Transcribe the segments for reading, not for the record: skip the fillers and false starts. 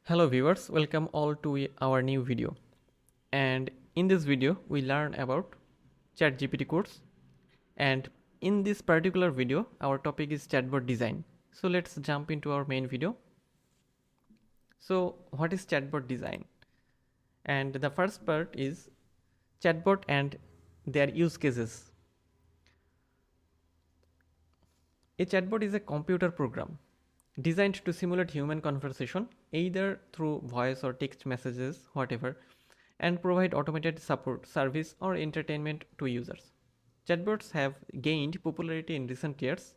Hello viewers, welcome all to our new video. And in this video, we learn about ChatGPT course. And in this particular video, our topic is chatbot design. So let's jump into our main video. So what is chatbot design? And the first part is chatbot and their use cases. A chatbot is a computer program designed to simulate human conversation either through voice or text messages, whatever, and provide automated support, service, or entertainment to users. Chatbots have gained popularity in recent years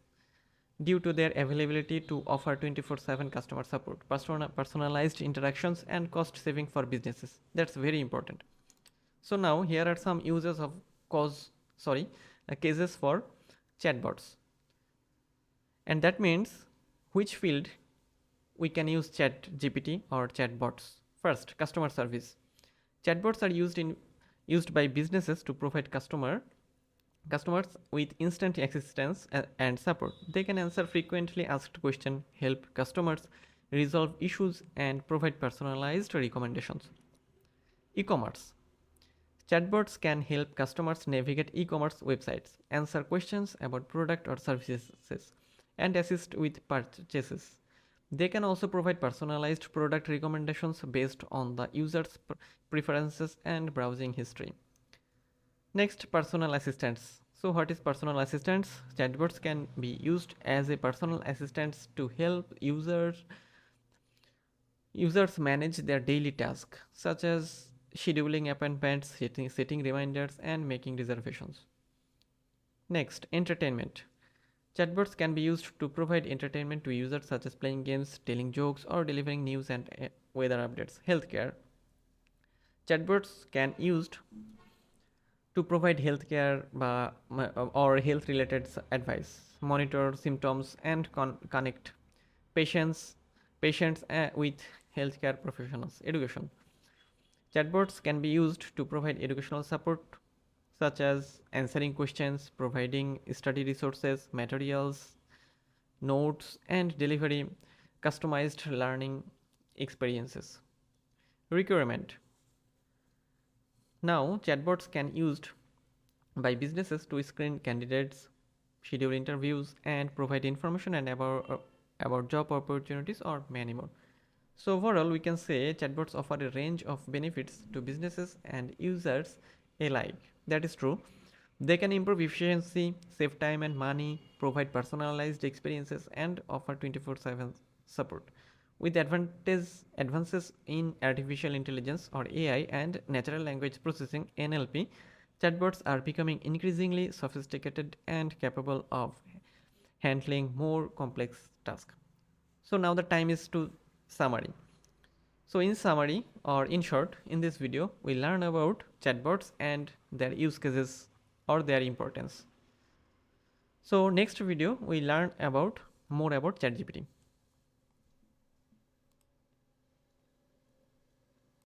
due to their availability to offer 24/7 customer support, personalized interactions, and cost saving for businesses. That's very important. So now here are some uses of cases for chatbots. And that means which field we can use ChatGPT or chatbots. First, customer service. Chatbots are used by businesses to provide customers with instant assistance and support. They can answer frequently asked questions, help customers resolve issues, and provide personalized recommendations. E-commerce. Chatbots can help customers navigate e-commerce websites, answer questions about product or services, and assist with purchases. They can also provide personalized product recommendations based on the user's preferences and browsing history. Next, personal assistants. So what is personal assistants? Chatbots can be used as a personal assistants to help users manage their daily tasks, such as scheduling appointments, setting reminders, and making reservations. Next, entertainment. Chatbots can be used to provide entertainment to users, such as playing games, telling jokes, or delivering news and weather updates. Healthcare. Chatbots can be used to provide healthcare or health-related advice, monitor symptoms, and connect patients with healthcare professionals. Education. Chatbots can be used to provide educational support, such as answering questions, providing study resources, materials, notes, and delivering customized learning experiences. Requirement. Now, chatbots can be used by businesses to screen candidates, schedule interviews, and provide information and about job opportunities or many more. So overall, we can say chatbots offer a range of benefits to businesses and users alike. That is true. They can improve efficiency, save time and money, provide personalized experiences, and offer 24/7 support. With advances in artificial intelligence or AI and natural language processing (NLP), chatbots are becoming increasingly sophisticated and capable of handling more complex tasks. So now the time is to summary. So in summary, or in short, in this video, we learn about chatbots and their use cases or their importance. So next video, we learn more about ChatGPT.